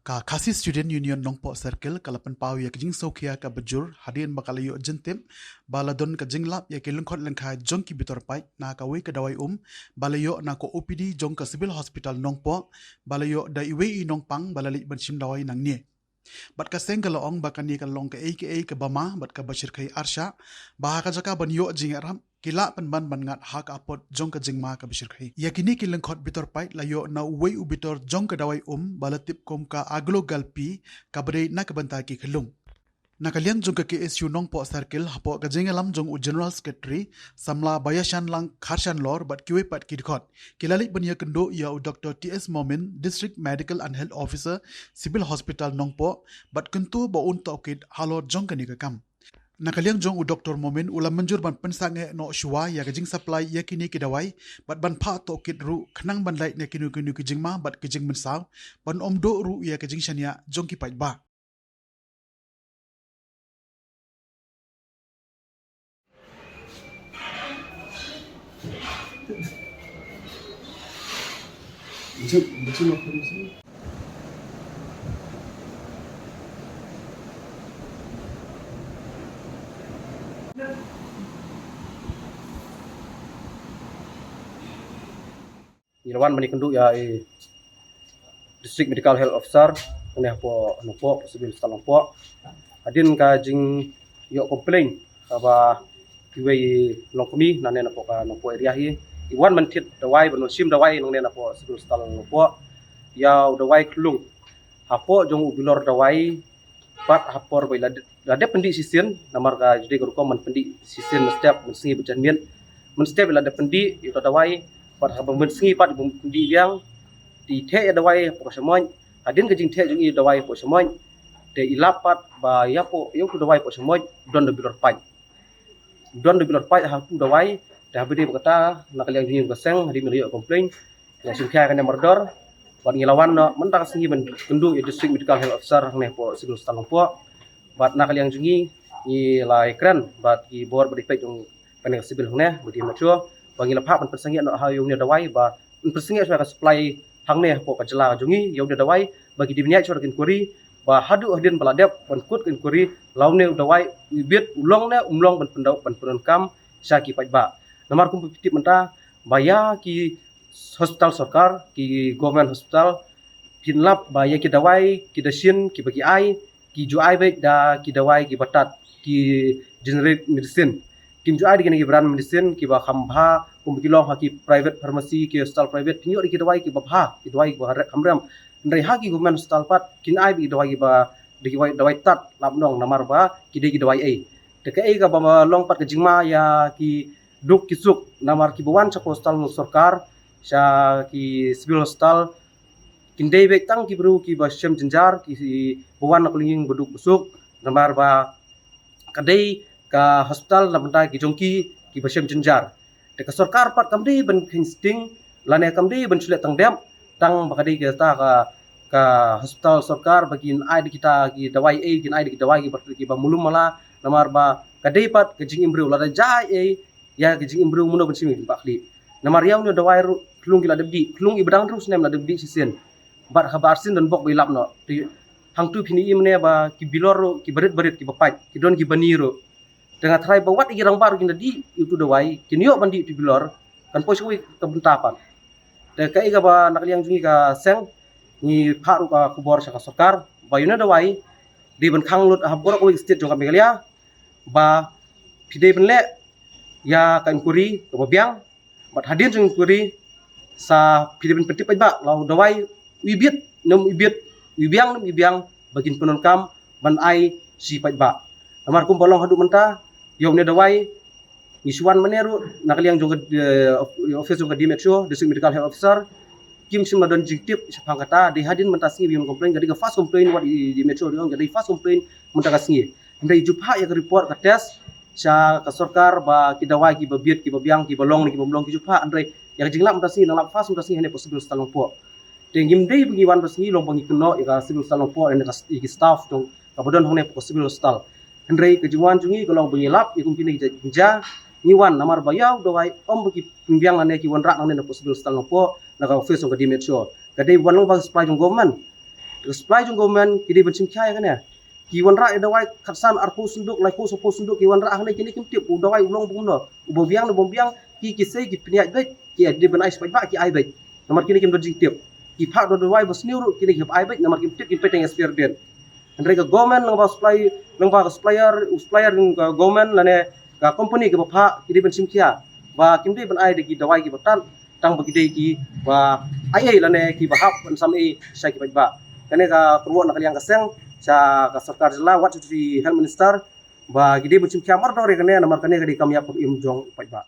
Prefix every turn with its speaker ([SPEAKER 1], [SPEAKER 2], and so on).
[SPEAKER 1] Ka Khasi Student Union Nongpo Circle kalapan pau ya kajing sokia ka bejur hadian bakalayo jentim baladon ka jinglap ya kelengkot lengka jong ki bitor pai na ka we ka dawai balayo na ko OPD jong ka civil hospital Nongpo balayo da iwe nongpang balali bensim dawai nang ni. Bat ka senggala ong bakani ka long ka aka ka bama bat ka bashir kai arsha baha ka jaka ban yo jingaram kila ban ngat hak apot jong ka jingma ka bashir kai yakini ki lengkot bitor pai layo na uwe u bitor jong ka dawai balatip kom ka aglo galpi ka bre na ka banta ki khelung nakalian jong ka KSU Nongpo Circle hapo ka jingalam jong u General Secretary samla bayashan lang kharshan lor bat kiwe pat kidkhot kilalik bania kendo ya u Dr. TS Momin District Medical and Health Officer Civil Hospital Nongpo bat kentu ba un tokid halor jong ka ni ka kam nakaliang jong u Dr. Momin ulam menjur ban pensange no shua ya kajing supply ya kini kidawai bat ban pha to kid ru khnang ban lai ne kinu kijing ma bat kijing mensaw ban omdo ru ya kajing shania jong ki pai ba
[SPEAKER 2] Betul apa maksudnya? Ilawan mani kenduk ya District Medical Health Officer kena po nopo civil staff nopo adin ka jing yo komplain kaba kiwe longkumi nane nopo ka nopo area hi iwan mentit dawai banu sim dawai nang ne nopo civil staff nopo ya dawai klung hapo jong ubilor dawai pat hapor bai lade pendi sisen namar ka jadi ko man pendi sisen setiap mensingi berjanmian men setiap lade pendi itu dawai pat habang mensingi pat pendi yang di the ya dawai po semoy adin ka jing the jong i dawai po semoy te ilapat ba ya po yo ku dawai po semoy don de bilor pai ha ku dawai dah beri berkata nak yang jing beseng hari melihat komplain ya sungkia kan merdor bat ngilawan no mentang singi ben kendu ya District Medical Health Officer ne po civil staff po bat nak yang jungi ni lai kran bat ki bor berdipek jong panel civil ne budi metro bagi lepak pen persengi no hayu ne dawai ba pen persengi suara supply hang ne po ka jela jungi ya udah dawai bagi di minyak suara inquiry ba hadu hadin baladep pen kut inquiry laun ne dawai bibit ulong ne umlong pen pendau pen penkam syaki pai ba namar kum pitip menta baya ki hospital sarkar ki government hospital kinlap baya ki dawai ki dasin ki bagi ai ki ju ai baik da ki dawai ki batat ki generic medicine kim ju ai di ki brand medicine ki ba khambha kum ki long ha ki private pharmacy ki hospital private pinyo ki dawai ki babha ki dawai ki hamram ndai ha ki government hospital pat kin ai bi dawai ki ba di dawai tat lap nong namar ba ki de ki dawai ai de ka ai ka ba long pat ke jingma ya ki duk kisuk namar ki bawan sa hospital sarkar sya ki civil hospital kindai bek tang ki bru ki basyam jenjar ki bawan nak linging beduk busuk namar ba kadai ka hospital namta ki jongki ki basyam jenjar de ka sarkar pat kamdi ben insting lane kamdi ben sulet tang dem tang bakadi ki ta ka hospital sarkar bagin ai kita ki dawai ai kin ai ki dawai ki ba mulum mala namar ba kadai pat ke jing imbreu la jai ai ya ke jing imbreu muno ben simi bakli namar yaw ne dawai klung gila debdi klung ibadang terus nem la debdi sisen bar khabar sin dan bok bilap no ti hang tu phini imne ba ki bilor ki berit ki bapai ki don ki baniro dengan trai ba wat irang baru kinda di itu dawai kinyo bandi ti bilor kan posoi ke bentapan te kai ga ba nak liang jungi ka seng ni pharu ka kubor sa sarkar ba yuna dawai di ban khang lut habor ko state jong ka megalia ba pide benle ya kan kuri ke babiang bat hadin jong kuri sa pidipin pentip ba lau dawai wibit nom ibiang bagin penonkam ban ai si pai ba amar kum bolong hadu menta yom ne dawai ngisuan meneru nakaliang jong office jong di metro District Medical Health Officer kim sim madon jingtip sapang kata di hadin menta singi biom komplain jadi ka fast complain wat di metro diong jadi fast complain menta ka singi ndai jupha ya report ka test sa ka sarkar ba ki dawai ki babiet ki babiang ki bolong ki bomlong ki jupha andai yang jinglap mutasi nang lap fas mutasi hene possible stalong po tengim dei bagi wan basni long bangi keno ya possible stalong po and ka staff tong kabodon hone possible stal hendrei ke jingwan jungi kolong bangi lap ikum kini ja niwan namar bayau dawai om bagi pimbiang ane ki wan rak nang ne possible stalong po na ka office ka di metro kadai wan long bang supply jong government supply jung government kidi bencim kya kan ya kiwan ra dawai khatsan arpu sunduk lai ko sopo sunduk kiwan ra hne kini kim tip dawai ulong bum no ubo biang ki kisai ki pniat bet ki adi ban ais ba ki ai bet nomor kini kim do jing tip ki phak do dawai bos niu kini ki ai bet nomor kim tip ki peteng spare den andre ka government lang ba supplier government lane ka company ke ba kidi bencim kya ba kim di ban ai de ki dawai ki batan tang bagi dei ki ba ai lane ki ba hap ban sam ai sai ki ba kene ka perwo nak liang kaseng sa ka sarkar jila wat di health minister ba gidi bucim kiamar dore kene namar kene kadi kami apun im jong ba